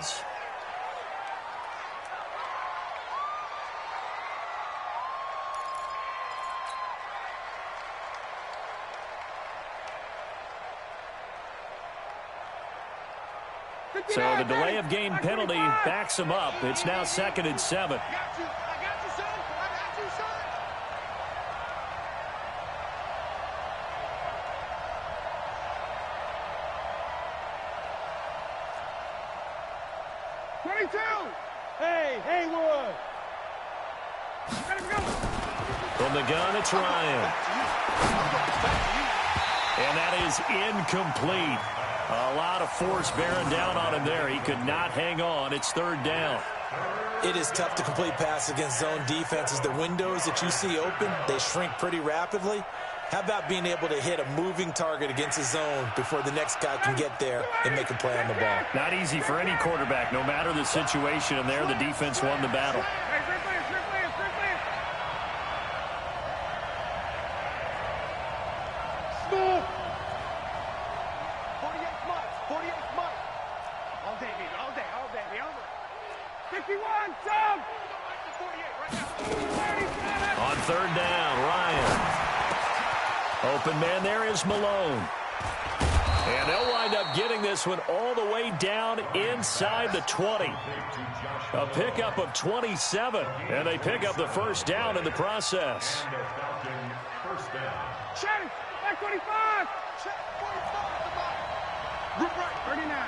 yards. So the delay of game penalty backs him up. It's now 2nd and 7. From the gun, it's Ryan. And that is incomplete. A lot of force bearing down on him there. He could not hang on. It's 3rd down. It is tough to complete passes against zone defenses. The windows that you see open, they shrink pretty rapidly. How about being able to hit a moving target against a zone before the next guy can get there and make a play on the ball? Not easy for any quarterback, no matter the situation. And there, the defense won the battle. On 3rd down, Ryan. Open man there is Malone. And they'll wind up getting this one all the way down inside the 20. A pickup of 27, and they pick up the 1st down in the process. Back 25. 39.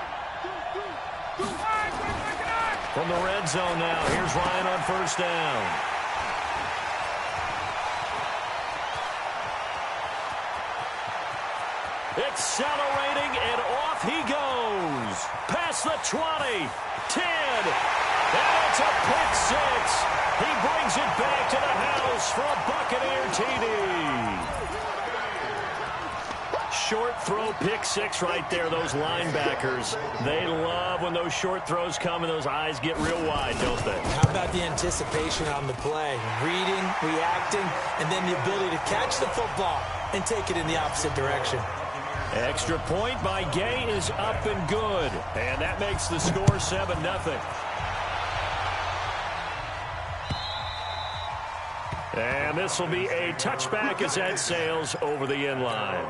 From the red zone now, here's Ryan on 1st down. Accelerating, and off he goes. Past the 20, 10, and it's a pick 6. He brings it back to the house for a Buccaneer TD. Short throw, pick 6 right there. Those linebackers, they love when those short throws come and those eyes get real wide, don't they? How about the anticipation on the play? Reading, reacting, and then the ability to catch the football and take it in the opposite direction. Extra point by Gay is up and good. And that makes the score 7-0. And this will be a touchback as that sails over the end line.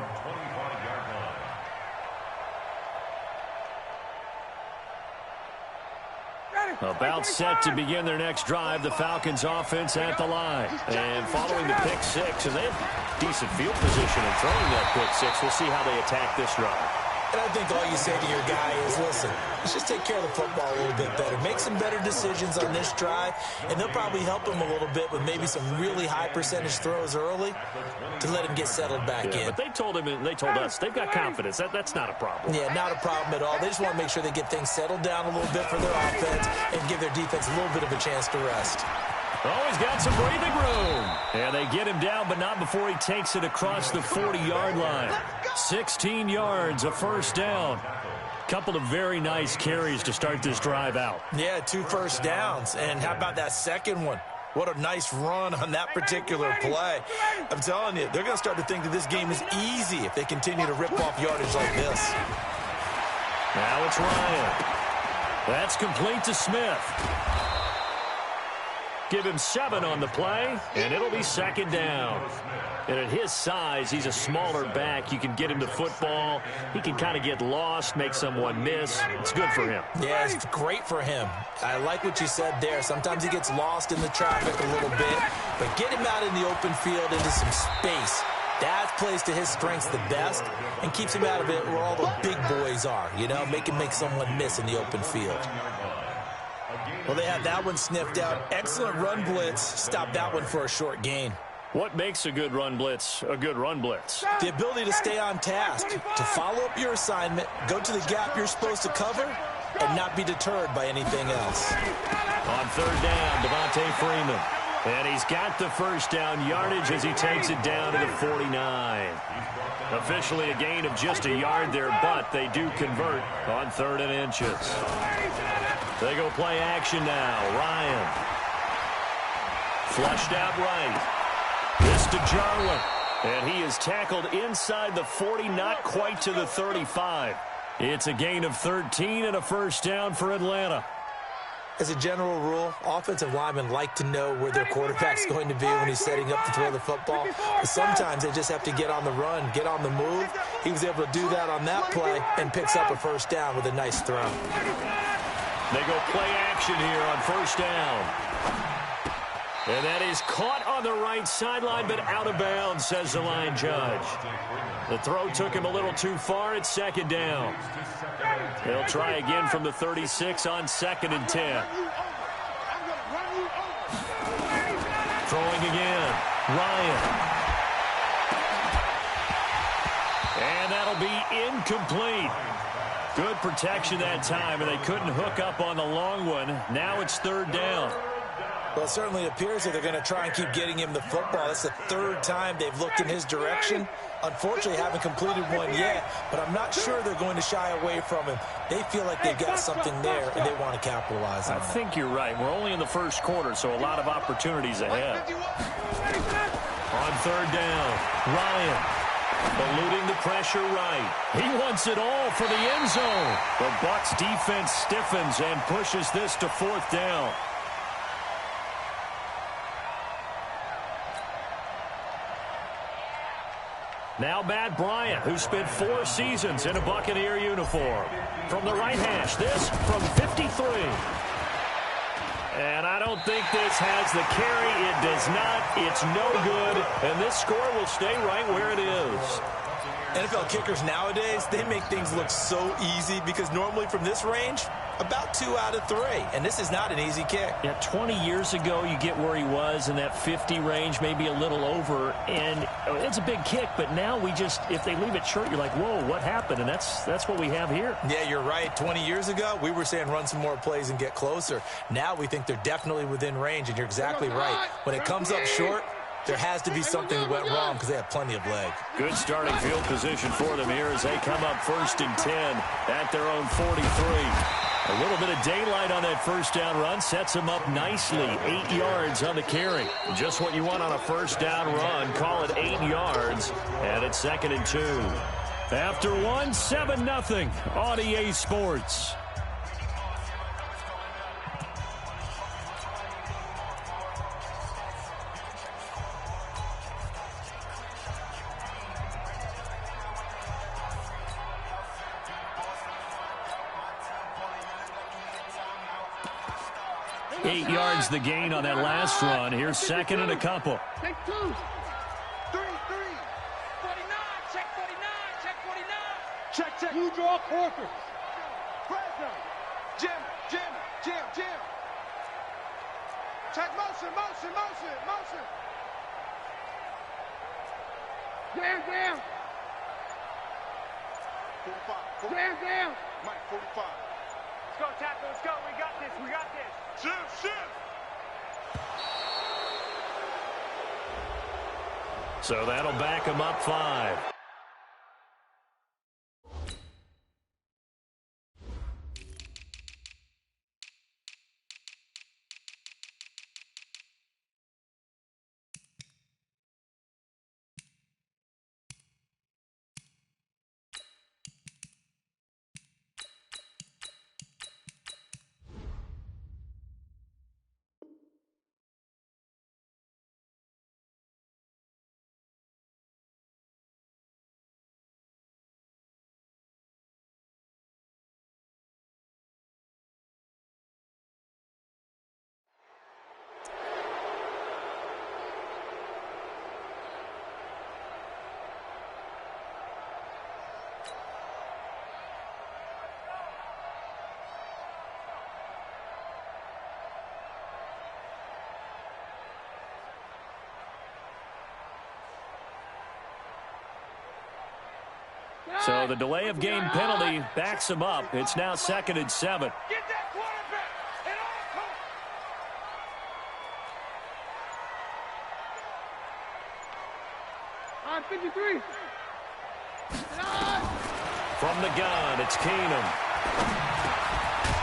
About set to begin their next drive, the Falcons offense at the line. And following the pick 6, and they have decent field position in throwing that pick 6. We'll see how they attack this drive. And I think all you say to your guy is, listen, let's just take care of the football a little bit better. Make some better decisions on this drive, and they'll probably help him a little bit with maybe some really high percentage throws early to let him get settled back in. But they told him, and they told us, they've got confidence. That's not a problem. Yeah, not a problem at all. They just want to make sure they get things settled down a little bit for their offense and give their defense a little bit of a chance to rest. Oh, he's got some breathing room. And they get him down, but not before he takes it across the 40-yard line. 16 yards, a 1st down. Couple of very nice carries to start this drive out. Yeah, 2 first downs. And how about that second one? What a nice run on that particular play. I'm telling you, they're going to start to think that this game is easy if they continue to rip off yardage like this. Now it's Ryan. That's complete to Smith. Give him 7 on the play, and it'll be 2nd down. And at his size, he's a smaller back. You can get him to football. He can kind of get lost, make someone miss. It's good for him. Yeah, it's great for him. I like what you said there. Sometimes he gets lost in the traffic a little bit, but get him out in the open field into some space. That plays to his strengths the best and keeps him out of it where all the big boys are, you know, make someone miss in the open field. Well, they had that one sniffed out. Excellent run blitz. Stop that one for a short gain. What makes a good run blitz a good run blitz? The ability to stay on task, to follow up your assignment, go to the gap you're supposed to cover, and not be deterred by anything else. On 3rd down, Devontae Freeman. And he's got the 1st down yardage as he takes it down to the 49. Officially a gain of just a yard there, but they do convert on 3rd and inches. They go play action now. Ryan. Flushed out right. This to Jarwin. And he is tackled inside the 40, not quite to the 35. It's a gain of 13 and a first down for Atlanta. As a general rule, offensive linemen like to know where their quarterback's going to be when he's setting up to throw the football. But sometimes they just have to get on the run, get on the move. He was able to do that on that play and picks up a first down with a nice throw. They go play action here on first down. And that is caught on the right sideline, but out of bounds, says the line judge. The throw took him a little too far at second down. They'll try again from the 36 on 2nd and 10. Throwing again. Ryan. And that'll be incomplete. Good protection that time, and they couldn't hook up on the long one. Now it's 3rd down. Well, it certainly appears that they're going to try and keep getting him the football. That's the 3rd time they've looked in his direction. Unfortunately, haven't completed one yet, but I'm not sure they're going to shy away from him. They feel like they've got something there, and they want to capitalize on it. I think you're right. We're only in the first quarter, so a lot of opportunities ahead. On 3rd down, Ryan eluding the pressure right. He wants it all for the end zone. The Bucs defense stiffens and pushes this to 4th down. Now Matt Bryant, who spent 4 seasons in a Buccaneer uniform. From the right hash, this from 53. And I don't think this has the carry. It does not. It's no good. And this score will stay right where it is. NFL kickers nowadays, they make things look so easy because normally from this range, about 2 out of 3. And this is not an easy kick. Yeah, 20 years ago, you get where he was in that 50 range, maybe a little over. And it's a big kick, but now we just, if they leave it short, you're like, whoa, what happened? And that's what we have here. Yeah, you're right. 20 years ago, we were saying run some more plays and get closer. Now we think they're definitely within range, and you're exactly right. When it comes up short, there has to be something that went wrong because they have plenty of leg. Good starting field position for them here as they come up 1st and 10 at their own 43. A little bit of daylight on that first down run sets them up nicely. 8 yards on the carry. Just what you want on a first down run. Call it 8 yards. And it's 2nd and 2. After 1, 7-0 on EA Sports. The gain on that last run. Here's 2nd and a couple. Take 2. 3. 49. Check 49. Check 49. Check. You draw quarter. Fresno. Jim. Check motion. Down. 45. Down. Mike, 45. Let's go, tackle. Let's go. We got this. Shift. So that'll back him up 5. So the delay of game penalty backs him up. It's now 2nd and 7. Get that quarterback at all costs. 53. From the gun, it's Keenum.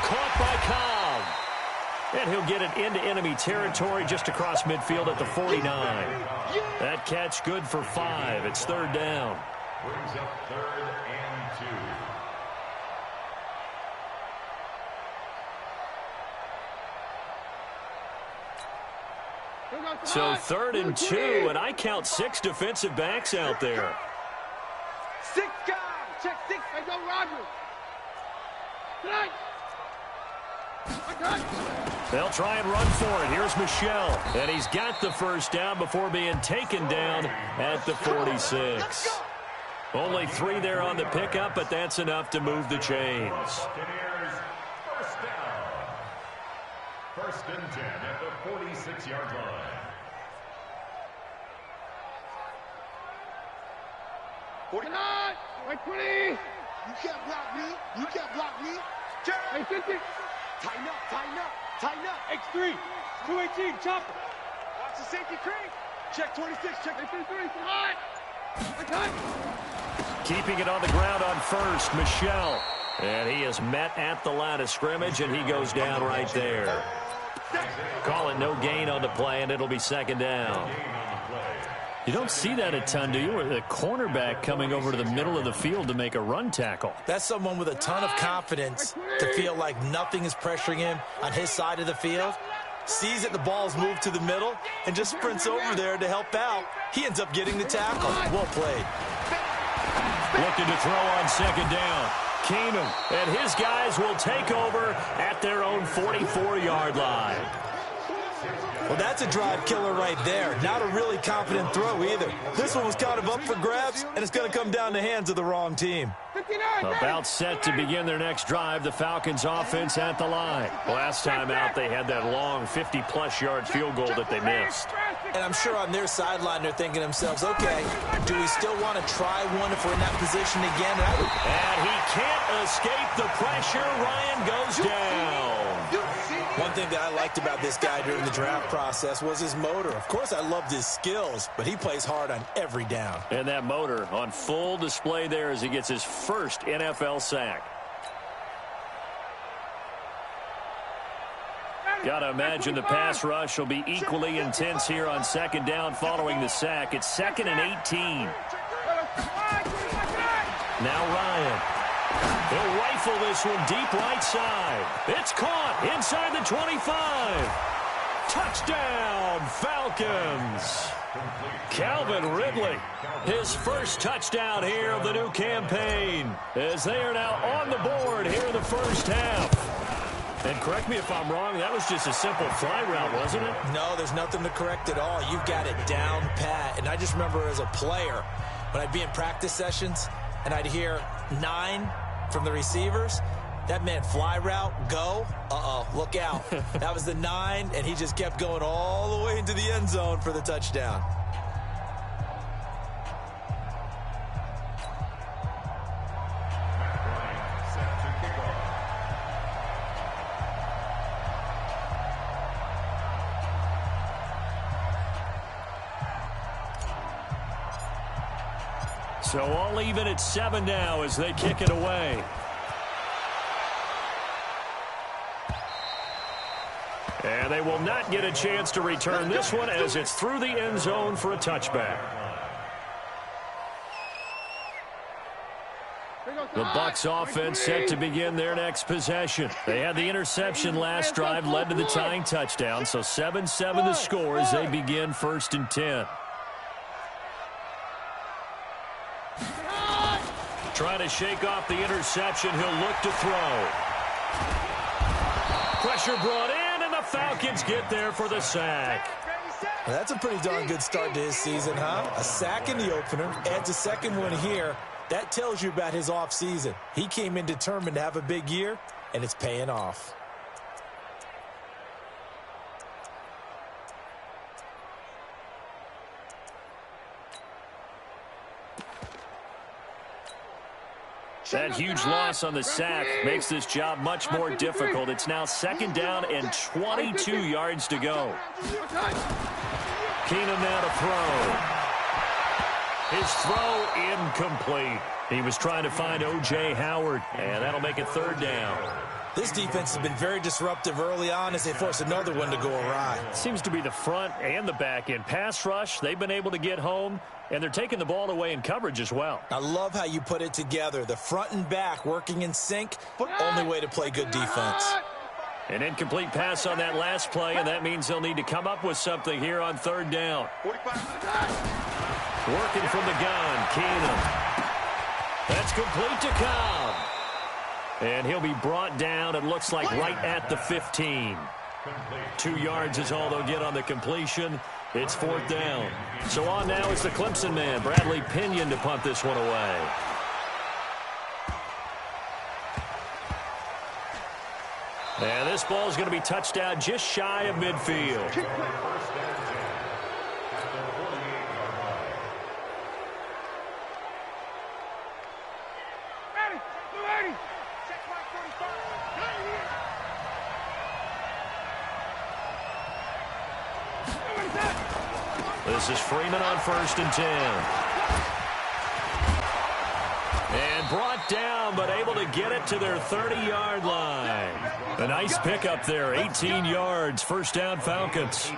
Caught by Cobb. And he'll get it into enemy territory just across midfield at the 49. That catch good for 5. It's 3rd down. Brings up 3rd and 2. So 3rd and 2, and I count 6 defensive backs out there. 6 guys. Check 6. Hey, go Roger. They'll try and run for it. Here's Michelle, and he's got the first down before being taken down at the 46. Only 3 there on the pickup, but that's enough to move the chains. First down. 1st and 10 at the 46-yard line. 49. 20. You can't block me. You can't block me. Hey, 50. Tighten up, tighten up, tighten up. X3, 218, chopper. Watch the safety creep. Check 26, check 53, come on. Keeping it on the ground on 1st, Michelle. And he is met at the line of scrimmage, and he goes down right there. Call it no gain on the play, and it'll be 2nd down. You don't see that a ton, do you? Or the cornerback coming over to the middle of the field to make a run tackle. That's someone with a ton of confidence to feel like nothing is pressuring him on his side of the field. Sees that the ball's moved to the middle and just sprints over there to help out. He ends up getting the tackle. Well played. Looking to throw on 2nd down. Keenum and his guys will take over at their own 44-yard line. Well, that's a drive killer right there. Not a really confident throw either. This one was kind of up for grabs, and it's going to come down the hands of the wrong team. About set to begin their next drive, the Falcons offense at the line. Last time out, they had that long 50-plus yard field goal that they missed. And I'm sure on their sideline they're thinking to themselves, okay, do we still want to try one if we're in that position again? And he can't escape the pressure. Ryan goes down. One thing that I liked about this guy during the draft process was his motor. Of course, I loved his skills, but he plays hard on every down. And that motor on full display there as he gets his first NFL sack. Got to imagine the pass rush will be equally intense here on 2nd down following the sack. It's 2nd and 18. Now Ryan. He'll rifle this one deep right side. It's caught inside the 25. Touchdown, Falcons. Calvin Ridley, his first touchdown here of the new campaign, as they are now on the board here in the first half. And correct me if I'm wrong, that was just a simple fly route, wasn't it? No, there's nothing to correct at all. You've got it down pat. And I just remember as a player, when I'd be in practice sessions, and I'd hear 9 from the receivers, that meant fly route, go, look out. That was the 9, and he just kept going all the way into the end zone for the touchdown. So all even at 7 now as they kick it away. And they will not get a chance to return this one as it's through the end zone for a touchback. The Bucs offense set to begin their next possession. They had the interception last drive, led to the tying touchdown. So 7-7 the score as they begin 1st and 10. Trying to shake off the interception. He'll look to throw. Pressure brought in, and the Falcons get there for the sack. Well, that's a pretty darn good start to his season, huh? A sack in the opener, adds a second one here. That tells you about his offseason. He came in determined to have a big year, and it's paying off. That huge loss on the sack makes this job much more difficult. It's now 2nd down and 22 yards to go. Keenum now to throw. His throw incomplete. He was trying to find O.J. Howard, and that'll make it 3rd down. This defense has been very disruptive early on as they force another one to go awry. Seems to be the front and the back end. Pass rush, they've been able to get home, and they're taking the ball away in coverage as well. I love how you put it together. The front and back working in sync. Only way to play good defense. An incomplete pass on that last play, and that means they'll need to come up with something here on third down. Working from the gun, Keenum. That's complete to Cobb. And he'll be brought down, it looks like, right at the 15. 2 yards is all they'll get on the completion. It's fourth down. So on now is the Clemson man, Bradley Pinion, to punt this one away. And this ball is going to be touched out just shy of midfield. This is Freeman on 1st and 10. And brought down, but able to get it to their 30-yard line. A nice pickup there, 18 yards, first down Falcons.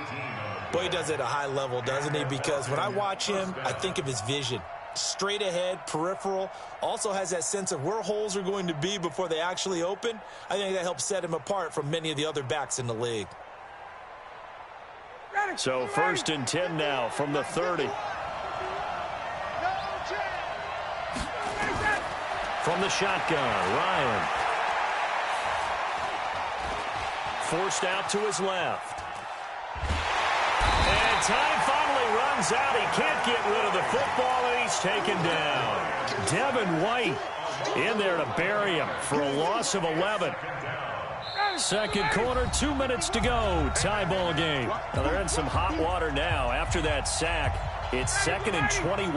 Boy, he does it at a high level, doesn't he? Because when I watch him, I think of his vision. Straight ahead, peripheral, also has that sense of where holes are going to be before they actually open. I think that helps set him apart from many of the other backs in the league. So 1st and 10 now from the 30. From the shotgun, Ryan. Forced out to his left. And time finally runs out. He can't get rid of the football, and he's taken down. Devin White in there to bury him for a loss of 11. Second quarter, 2 minutes to go. Tie ball game. Now they're in some hot water now. After that sack, it's 2nd and 21.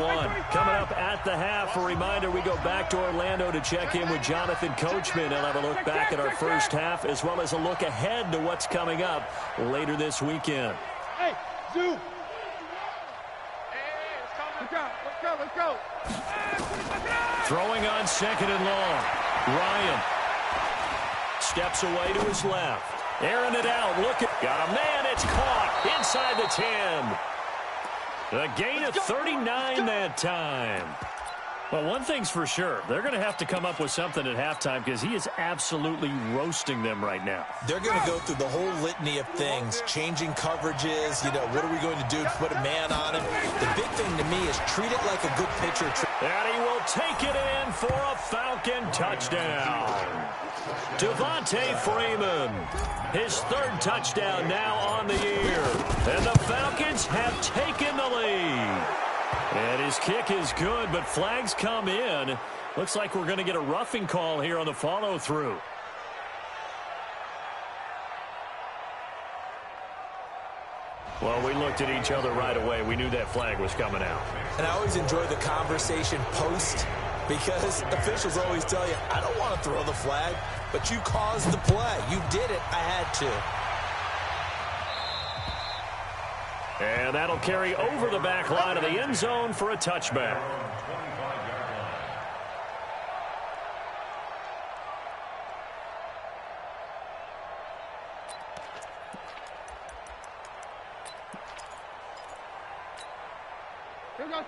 Coming up at the half, a reminder, we go back to Orlando to check in with Jonathan Coachman. He'll have a look back at our first half, as well as a look ahead to what's coming up later this weekend. Hey, Zoo. Let's go. Throwing on 2nd and long. Ryan steps away to his left. Airing it out. Look at, got a man. It's caught inside the 10. A gain of 39 that time. Well, one thing's for sure. They're going to have to come up with something at halftime because he is absolutely roasting them right now. They're going to go through the whole litany of things, changing coverages, what are we going to do to put a man on him? The big thing to me is treat it like a good pitcher. And he will take it in for a Falcon touchdown. Devontae Freeman, his 3rd touchdown now on the year. And the Falcons have taken the lead. And his kick is good, but flags come in. Looks like we're going to get a roughing call here on the follow-through. Well, we looked at each other right away. We knew that flag was coming out. And I always enjoy the conversation post, because officials always tell you, I don't want to throw the flag, but you caused the play. You did it. I had to. And that'll carry over the back line of the end zone for a touchback.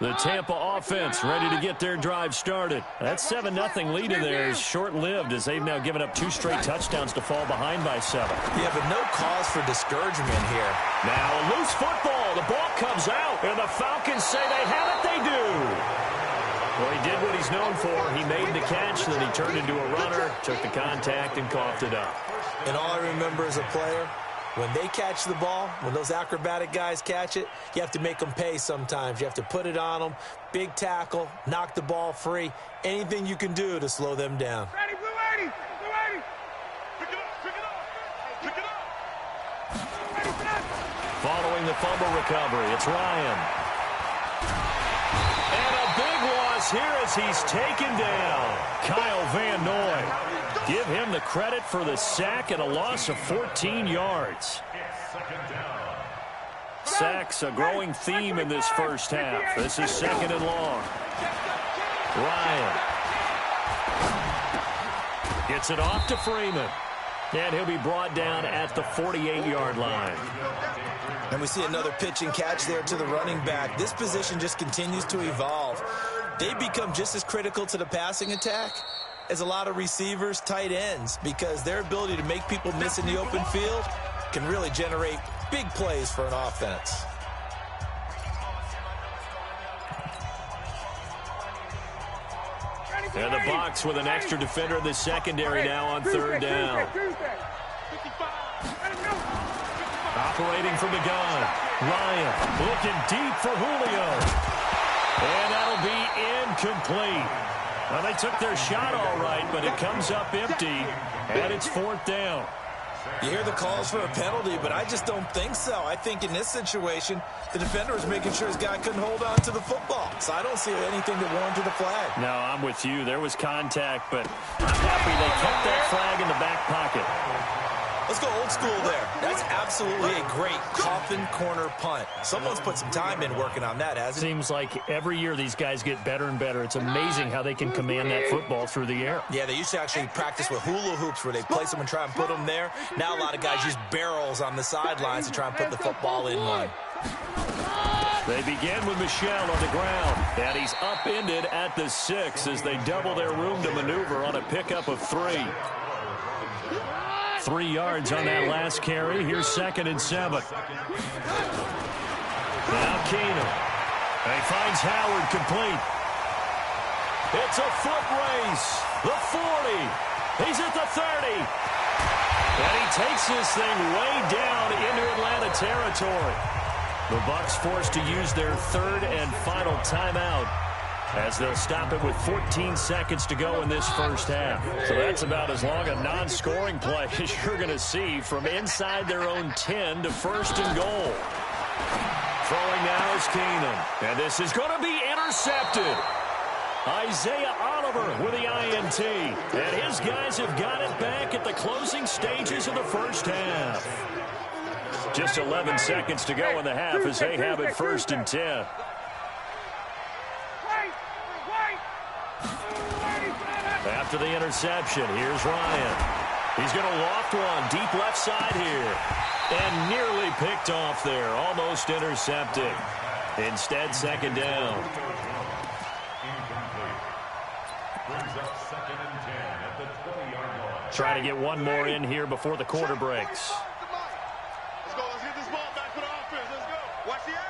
The Tampa offense ready to get their drive started. That 7-0 lead in there is short-lived as they've now given up 2 straight touchdowns to fall behind by 7. Yeah, but no cause for discouragement here. Now a loose football. The ball comes out, and the Falcons say they have it. They do. Well, he did what he's known for. He made the catch, then he turned into a runner, took the contact, and coughed it up. And all I remember as a player, when they catch the ball, when those acrobatic guys catch it, you have to make them pay sometimes. You have to put it on them, big tackle, knock the ball free, anything you can do to slow them down. Ready, blue 80. Pick it up. Following the fumble recovery, it's Ryan. And a big loss here as he's taken down. Kyle Van Noy. Give him the credit for the sack and a loss of 14 yards. Sacks a growing theme in this first half. This is 2nd and long. Ryan gets it off to Freeman. And he'll be brought down at the 48-yard line. And we see another pitch and catch there to the running back. This position just continues to evolve. They become just as critical to the passing attack is a lot of receivers, tight ends, because their ability to make people miss in the open field can really generate big plays for an offense. And the box with an extra defender in the secondary now on third down. Operating from the gun. Ryan looking deep for Julio. And that'll be incomplete. Well, they took their shot all right, but it comes up empty, and it's fourth down. You hear the calls for a penalty, but I just don't think so. I think in this situation, the defender was making sure his guy couldn't hold on to the football. So I don't see anything that warranted a flag. No, I'm with you. There was contact, but I'm happy they kept that flag in the back pocket. Let's go old school there. That's absolutely a great coffin corner punt. Someone's put some time in working on that, hasn't it? Seems like every year these guys get better and better. It's amazing how they can command that football through the air. Yeah, they used to actually practice with hula hoops where they place them and try and put them there. Now a lot of guys use barrels on the sidelines to try and put the football in one. They begin with Michel on the ground, and he's upended at the 6 as they double their room to maneuver on a pickup of 3. 3 yards on that last carry. Here's 2nd and 7. Now Keenum. He finds Howard complete. It's a foot race. The 40. He's at the 30. And he takes this thing way down into Atlanta territory. The Bucs forced to use their 3rd and final timeout, as they'll stop it with 14 seconds to go in this first half. So that's about as long a non-scoring play as you're going to see from inside their own 10 to 1st and goal. Throwing now is Keenum. And this is going to be intercepted. Isaiah Oliver with the INT. And his guys have got it back at the closing stages of the first half. Just 11 seconds to go in the half as they have it 1st and 10. After the interception, here's Ryan. He's going to loft one deep left side here. And nearly picked off there. Almost intercepted. Instead, 2nd down. Trying to get one more in here before the quarter breaks. Let's go. Let's get this ball back for the offense. Let's go. Watch the edge.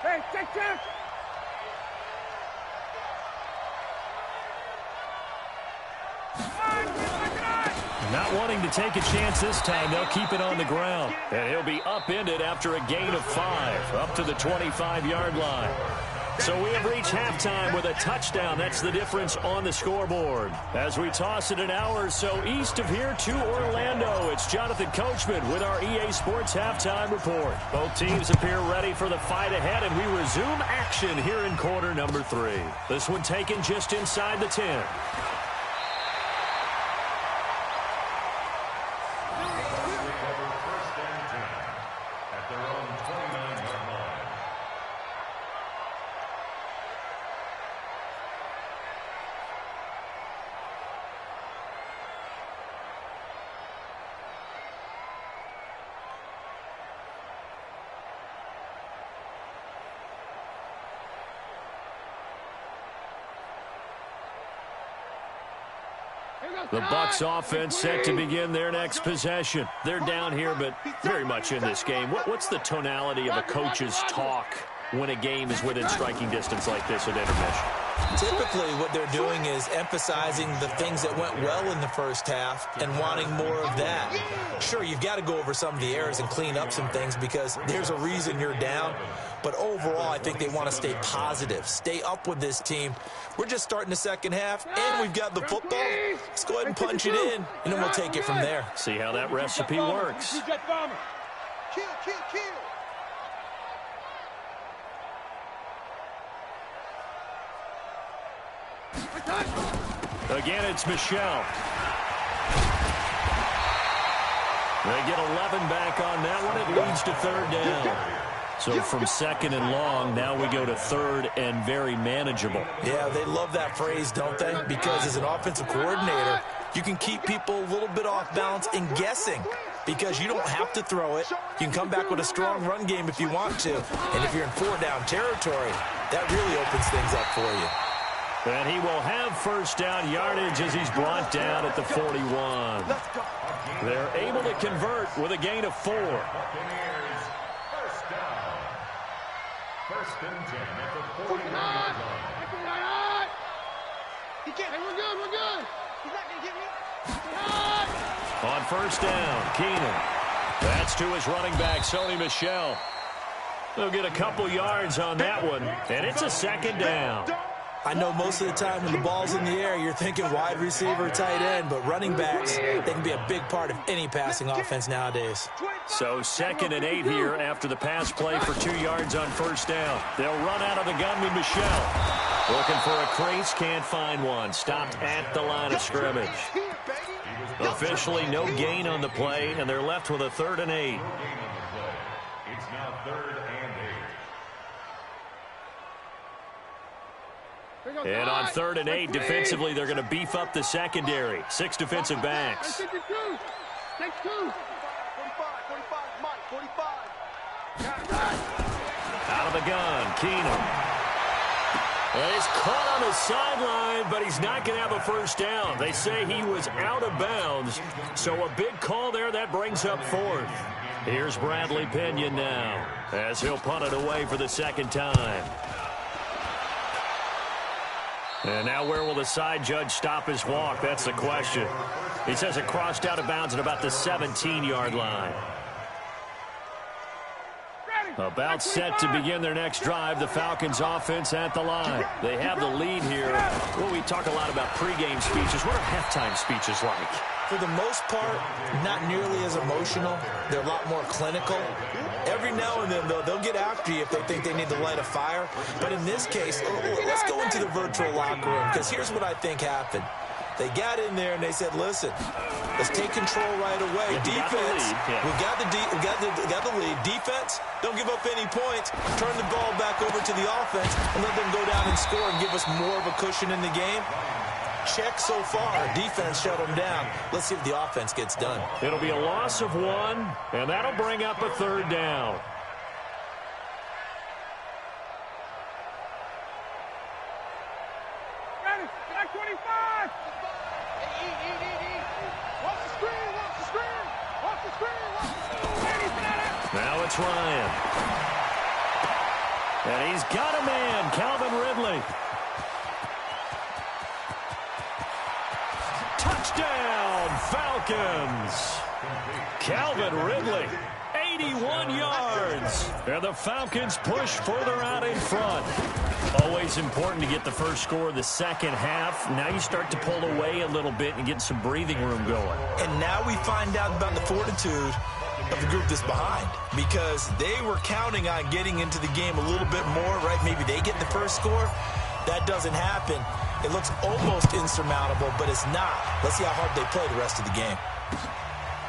Hey, check. Not wanting to take a chance this time, they'll keep it on the ground. And he'll be upended after a gain of 5, up to the 25-yard line. So we have reached halftime with a touchdown. That's the difference on the scoreboard. As we toss it an hour or so east of here to Orlando, it's Jonathan Coachman with our EA Sports Halftime Report. Both teams appear ready for the fight ahead, and we resume action here in quarter number 3. This one taken just inside the 10. The Bucs offense set to begin their next possession. They're down here, but very much in this game. What's the tonality of a coach's talk when a game is within striking distance like this at intermission? Typically, what they're doing is emphasizing the things that went well in the first half and wanting more of that. Sure, you've got to go over some of the errors and clean up some things because there's a reason you're down. But overall, I think they want to stay positive, stay up with this team. We're just starting the second half, and we've got the football. Let's go ahead and punch it in, and then we'll take it from there. See how that recipe works. Kill. Again, it's Michel. They get 11 back on that one. It leads to 3rd down. So from 2nd and long, now we go to 3rd and very manageable. Yeah, they love that phrase, don't they? Because as an offensive coordinator, you can keep people a little bit off balance and guessing because you don't have to throw it. You can come back with a strong run game if you want to. And if you're in 4-down territory, that really opens things up for you. And he will have first down yardage as he's brought down at the 41. They're able to convert with a gain of 4. Buccaneers, first down. First and 10 at the 41-yard line. He can't. Hey, we're good. He's not going to get me. On first down, Keenum. That's to his running back, Sony Michel. They'll get a couple yards on that one, and it's a second down. I know most of the time when the ball's in the air, you're thinking wide receiver, tight end, but running backs, they can be a big part of any passing offense nowadays. So 2nd and 8 here after the pass play for 2 yards on first down. They'll run out of the gun with Michel. Looking for a crease, can't find one. Stopped at the line of scrimmage. Officially no gain on the play, and they're left with a 3rd and 8. It's now 3rd and 8. And on 3rd and 8, defensively, they're going to beef up the secondary. 6 defensive backs. Take 2. 45, Mike, 45. Out of the gun, Keenum. And he's caught on the sideline, but he's not going to have a first down. They say he was out of bounds, so a big call there. That brings up 4th. Here's Bradley Pinion now as he'll punt it away for the 2nd time. And now where will the side judge stop his walk? That's the question. He says it crossed out of bounds at about the 17-yard line. About set to begin their next drive, the Falcons offense at the line. They have the lead here. Well, we talk a lot about pregame speeches. What are halftime speeches like? For the most part, not nearly as emotional. They're a lot more clinical. Every now and then, though, they'll get after you if they think they need to light a fire. But in this case, let's go into the virtual locker room, because here's what I think happened. They got in there and they said, listen, let's take control right away. Defense, we got the lead. Defense, don't give up any points. Turn the ball back over to the offense and let them go down and score and give us more of a cushion in the game. Check so far. Defense shut them down. Let's see if the offense gets done. It'll be a loss of 1, and that'll bring up a 3rd down. Back 25. Watch the screen. Now it's Ryan. And he's got a man, Calvin Ridley. Touchdown, Falcons. Calvin Ridley, 81 yards. And the Falcons push further out in front. Always important to get the first score of the second half. Now you start to pull away a little bit and get some breathing room going. And now we find out about the fortitude of the group that's behind, because they were counting on getting into the game a little bit more, right? Maybe they get the first score. That doesn't happen. It looks almost insurmountable, but it's not. Let's see how hard they play the rest of the game.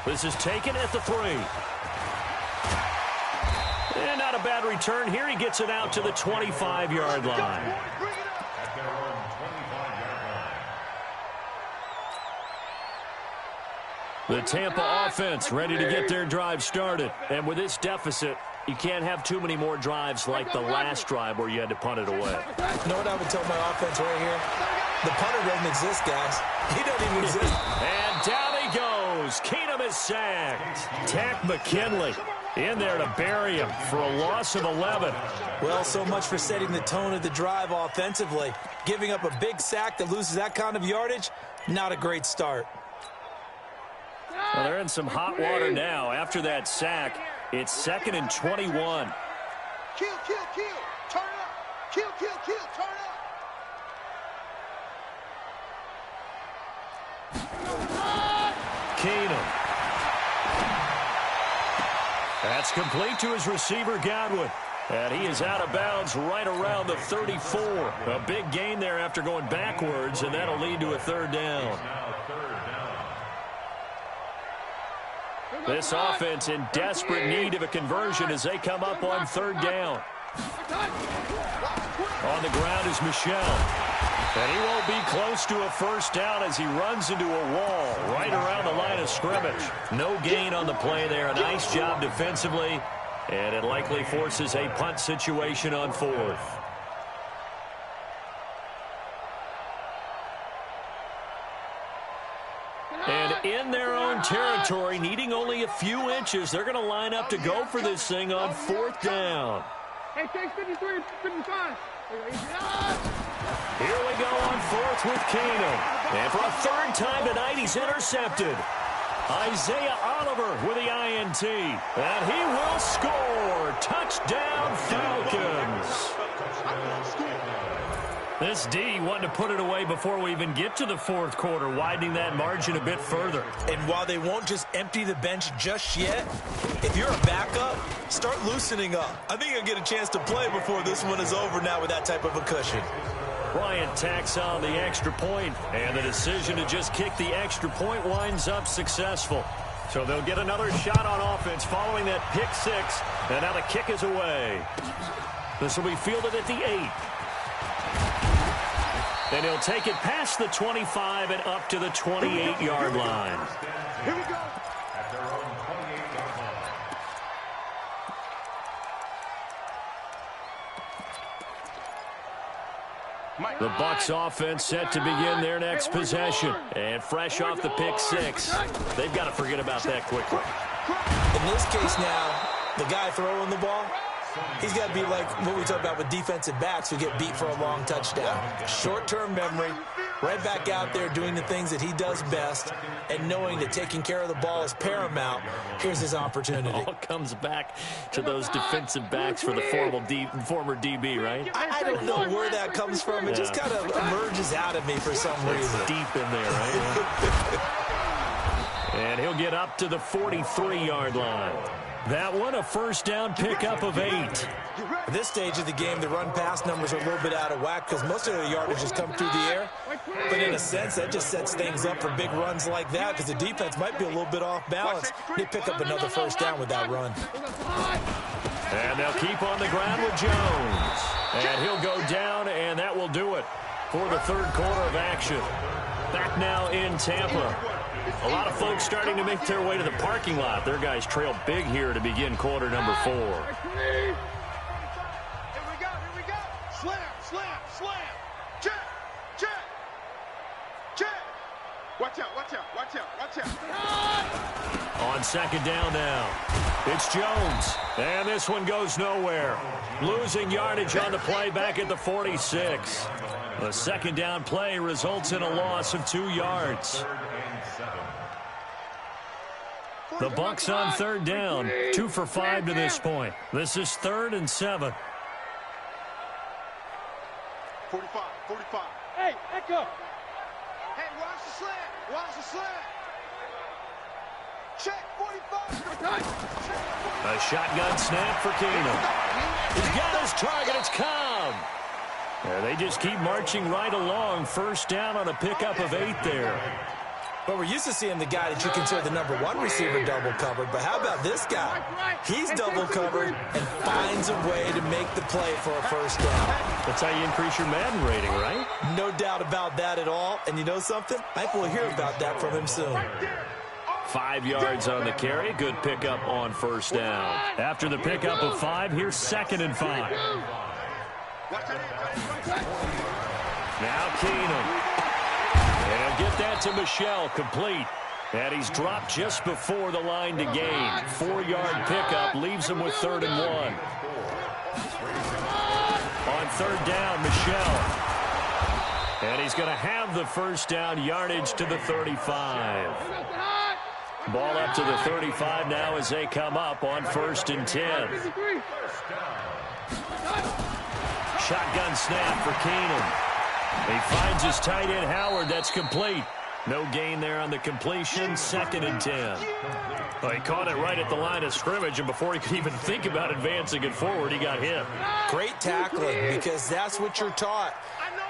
This is taken at the 3. And not a bad return here. He gets it out to the 25-yard line. At their own 25-yard line. The Tampa offense ready to get their drive started. And with this deficit, you can't have too many more drives like the last drive where you had to punt it away. You know what I would tell my offense right here? The punter doesn't exist, guys. He doesn't even exist. And down he goes. Keenum is sacked. Tack McKinley in there to bury him for a loss of 11. Well, so much for setting the tone of the drive offensively. Giving up a big sack that loses that kind of yardage, not a great start. Well, they're in some hot water now. After that sack, it's 2nd and 21. Kill. Turn up. Kill. Turn up. Keenum. That's complete to his receiver, Godwin. And he is out of bounds right around the 34. A big gain there after going backwards, and that'll lead to a 3rd down. This offense in desperate need of a conversion as they come up on 3rd down. On the ground is Michel. And he won't be close to a first down as he runs into a wall right around the line of scrimmage. No gain on the play there. A nice job defensively. And it likely forces a punt situation on 4th. own territory, needing only a few inches. They're going to line up to go for this thing on 4th down. Hey, take 53, 55. Here we go on 4th with Keenum. And for a 3rd time tonight, he's intercepted. Isaiah Oliver with the INT. And he will score. Touchdown, Falcons. This D wanted to put it away before we even get to the 4th quarter, widening that margin a bit further. And while they won't just empty the bench just yet, if you're a backup, start loosening up. I think you'll get a chance to play before this one is over now with that type of a cushion. Bryant tacks on the extra point, and the decision to just kick the extra point winds up successful. So they'll get another shot on offense following that pick 6, and now the kick is away. This will be fielded at the 8. And he'll take it past the 25 and up to the 28-yard line. Here we go. At their own 28-yard line. The Bucs offense set to begin their next possession. And fresh off the pick 6, they've got to forget about that quickly. In this case now, the guy throwing the ball, he's got to be like what we talk about with defensive backs who get beat for a long touchdown. Short-term memory, right back out there doing the things that he does best, and knowing that taking care of the ball is paramount. Here's his opportunity. It all comes back to those defensive backs for the former DB, right? I don't know where that comes from. It just kind of emerges out of me for some reason. Deep in there, right? And he'll get up to the 43-yard line. That one, a 1st down pickup of 8. At this stage of the game, the run-pass numbers are a little bit out of whack because most of the yardage has come through the air. But in a sense, that just sets things up for big runs like that because the defense might be a little bit off balance. They pick up another 1st down with that run. And they'll keep on the ground with Jones. And he'll go down, and that will do it for the 3rd quarter of action. Back now in Tampa. A lot of folks starting to make their way to the parking lot. Their guys trail big here to begin quarter number 4. Here we go. Slam. Check. Watch out. On 2nd down now, it's Jones. And this one goes nowhere. Losing yardage on the play back at the 46. The 2nd down play results in a loss of 2 yards. The Bucs on 3rd down, 2 for 5 to this point. This is 3rd and 7. 45. Hey, Echo. Hey, watch the slant. Check, 45. A shotgun snap for Keenum. He's got his target. It's Cobb. And they just keep marching right along. 1st down on a pickup of 8 there. But we're used to seeing the guy that you consider the number 1 receiver double covered. But how about this guy? He's double covered and finds a way to make the play for a 1st down. That's how you increase your Madden rating, right? No doubt about that at all. And you know something? I think we'll hear about that from him soon. 5 yards on the carry. Good pickup on 1st down. After the pickup of 5, here's 2nd and 5. Now Keenum. And he'll get that to Michelle, complete. And he's dropped just before the line to gain. 4-yard pickup leaves him with 3rd and 1. On 3rd down, Michelle. And he's going to have the 1st down yardage to the 35. Ball up to the 35 now as they come up on 1st and 10. Shotgun snap for Keenum. He finds his tight end, Howard. That's complete. No gain there on the completion. 2nd and 10. Well, he caught it right at the line of scrimmage, and before he could even think about advancing it forward, he got hit. Great tackling, because that's what you're taught.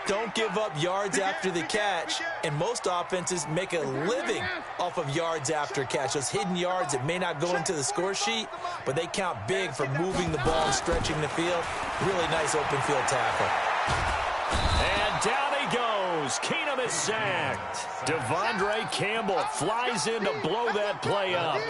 Don't give up yards after the catch, and most offenses make a living off of yards after catch. Those hidden yards that may not go into the score sheet, but they count big for moving the ball and stretching the field. Really nice open field tackle. And down he goes. Keenum is sacked. Devondre Campbell flies in to blow that play up.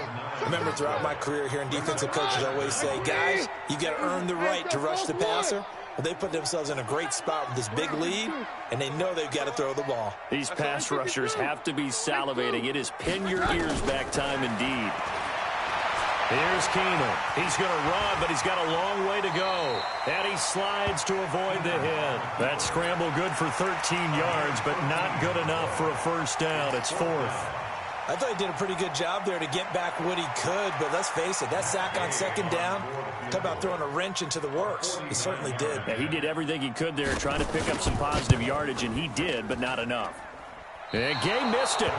Remember, throughout my career here in defensive coaches, I always say, guys, you got to earn the right to rush the passer. Well, they put themselves in a great spot with this big lead, and they know they've got to throw the ball. These pass rushers have to be salivating. It is pin your ears back time indeed. Here's Keenum. He's going to run, but he's got a long way to go. And he slides to avoid the hit. That scramble good for 13 yards, but not good enough for a first down. It's fourth. I thought he did a pretty good job there to get back what he could, but let's face it, that sack on second down, talk about throwing a wrench into the works. He certainly did. Yeah, he did everything he could there trying to pick up some positive yardage, and he did, but not enough. And Gay missed it.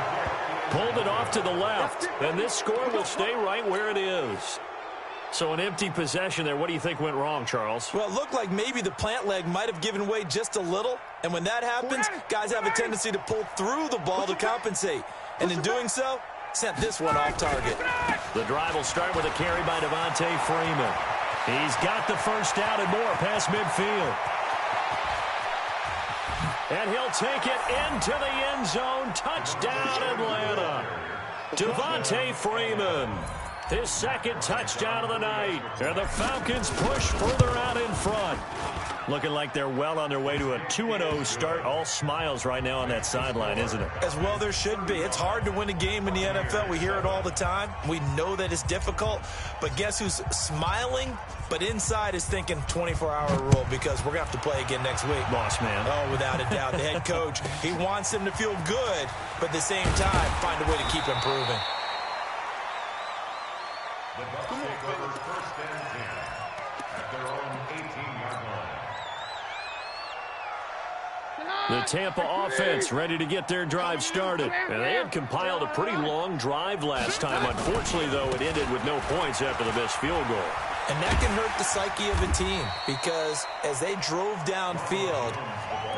Pulled it off to the left, and this score will stay right where it is. So an empty possession there. What do you think went wrong, Charles? Well, it looked like maybe the plant leg might have given way just a little, and when that happens, guys have a tendency to pull through the ball to compensate. And in doing so, sent this one off target. The drive will start with a carry by Devontae Freeman. He's got the first down and more past midfield. And he'll take it into the end zone. Touchdown, Atlanta. Devontae Freeman, his second touchdown of the night. And the Falcons push further out in front. Looking like they're well on their way to a 2-0 start. All smiles right now on that sideline, isn't it? As well there should be. It's hard to win a game in the NFL. We hear it all the time. We know that it's difficult. But guess who's smiling, but inside is thinking 24-hour rule, because we're going to have to play again next week. Boss man. Oh, without a doubt. The head coach, he wants them to feel good, but at the same time, find a way to keep improving. The Bucs take over first and 10 at their own 18-yard line. The Tampa offense ready to get their drive started. And they had compiled a pretty long drive last time. Unfortunately, though, it ended with no points after the missed field goal. And that can hurt the psyche of a team, because as they drove downfield,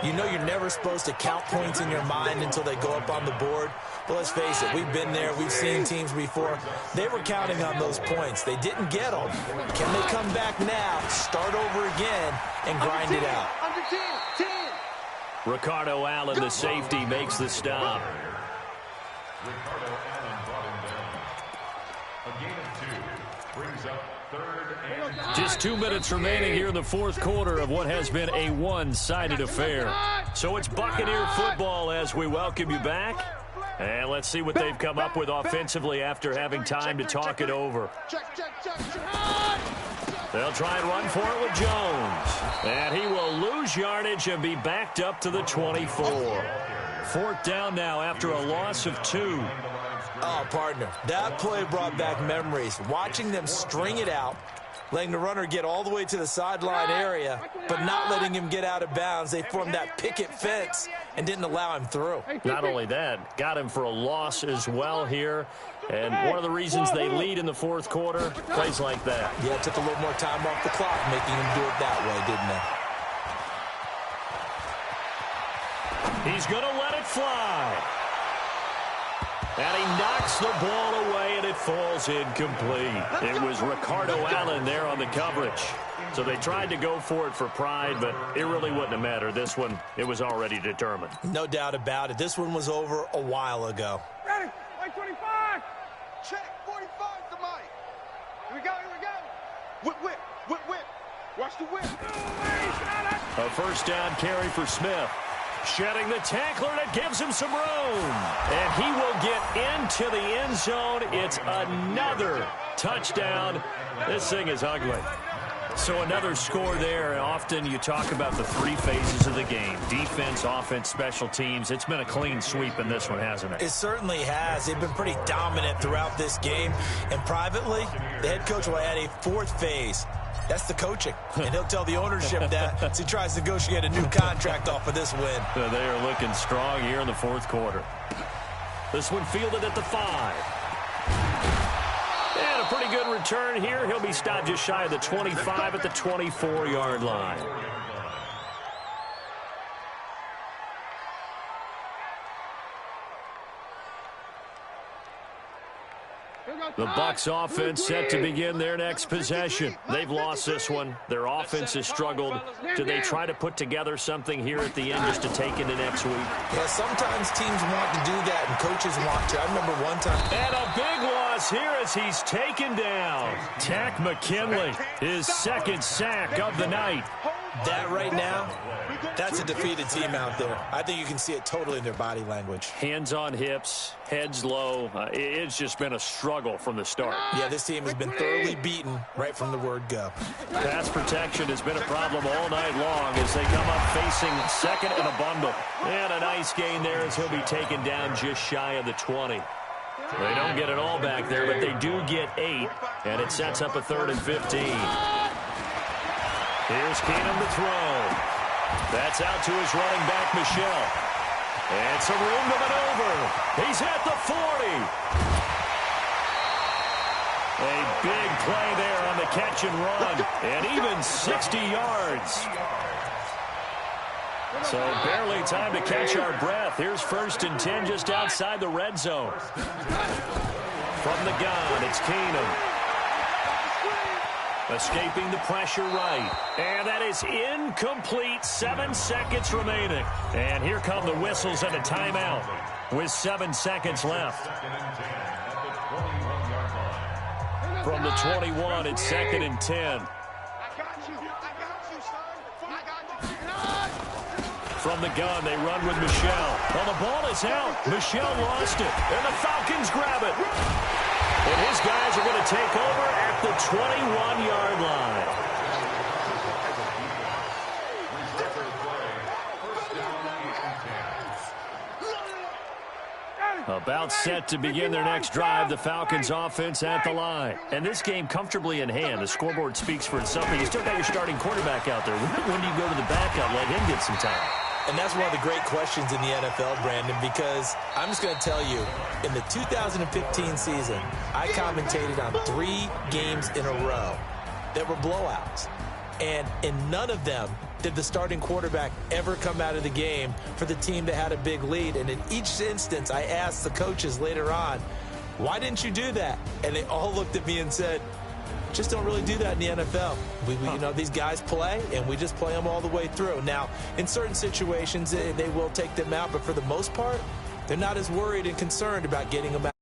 you know you're never supposed to count points in your mind until they go up on the board. Well, let's face it, we've been there. We've seen teams before. They were counting on those points. They didn't get them. Can they come back now, start over again, and grind it out? Under 10, 10. Ricardo Allen, the safety, makes the stop. Ricardo Allen brought him down. A gain of 2 brings up third and Just 2 minutes remaining here in the fourth quarter of what has been a one-sided affair. So it's Buccaneer football as we welcome you back. And let's see what they've come up with offensively after having time to talk it over. They'll try and run for it with Jones. And he will lose yardage and be backed up to the 24. Fourth down now after a loss of 2. Oh, partner, that play brought back memories. Watching them string it out, letting the runner get all the way to the sideline area, but not letting him get out of bounds. They formed that picket fence and didn't allow him through. Not only that, got him for a loss as well here. And one of the reasons they lead in the fourth quarter, plays like that. Yeah, it took a little more time off the clock, making him do it that way, didn't it? He's going to let it fly. And he knocks the ball away, and it falls incomplete. It was Ricardo Allen there on the coverage. So they tried to go for it for pride, but it really wouldn't have mattered. This one, it was already determined. No doubt about it. This one was over a while ago. Ready, like 25. Check, 45 to Mike. Here we go, here we go. Whip, whip, whip, whip. Watch the whip. A first down carry for Smith. Shedding the tackler, and it gives him some room. And he will get into the end zone. It's another touchdown. This thing is ugly. So another score there. Often you talk about the 3 phases of the game. Defense, offense, special teams. It's been a clean sweep in this one, hasn't it? It certainly has. They've been pretty dominant throughout this game. And privately, the head coach will add a 4th phase. That's the coaching. And he'll tell the ownership that as he tries to negotiate a new contract off of this win. They are looking strong here in the fourth quarter. This one fielded at the 5. And a pretty good return here. He'll be stopped just shy of the 25 at the 24-yard line. The Bucs offense set to begin their next possession. They've lost this one. Their offense has struggled. Do they try to put together something here at the end just to take into next week? Yeah, sometimes teams want to do that and coaches want to. I remember one time. And a big loss here as he's taken down. Tack McKinley, his second sack of the night. That right now, that's a defeated team out there. I think you can see it totally in their body language. Hands on hips, heads low. It's just been a struggle from the start. Yeah, this team has been thoroughly beaten right from the word go. Pass protection has been a problem all night long as they come up facing second and a bundle. And a nice gain there as he'll be taken down just shy of the 20. They don't get it all back there, but they do get 8, and it sets up a 3rd and 15. Here's Keenum to throw. That's out to his running back, Michel. And some room to maneuver. He's at the 40. A big play there on the catch and run, and even 60 yards. So barely time to catch our breath. Here's 1st and 10 just outside the red zone. From the gun, it's Keenum. Escaping the pressure right. And that is incomplete. 7 seconds remaining. And here come the whistles and a timeout with 7 seconds left. From the 21, it's 2nd and 10. From the gun, they run with Michel. Well, the ball is out. Michel lost it. And the Falcons grab it. And his guys are going to take over at the 21-yard line. About set to begin their next drive, the Falcons offense at the line. And this game comfortably in hand. The scoreboard speaks for itself, but you still got your starting quarterback out there. When do you go to the backup, let him get some time? And that's one of the great questions in the NFL, Brandon, because I'm just going to tell you, in the 2015 season, I commentated on 3 games in a row that were blowouts. And in none of them did the starting quarterback ever come out of the game for the team that had a big lead. And in each instance, I asked the coaches later on, why didn't you do that? And they all looked at me and said, just don't really do that in the NFL. You know, these guys play, and we just play them all the way through. Now, in certain situations, they will take them out, but for the most part, they're not as worried and concerned about getting them out.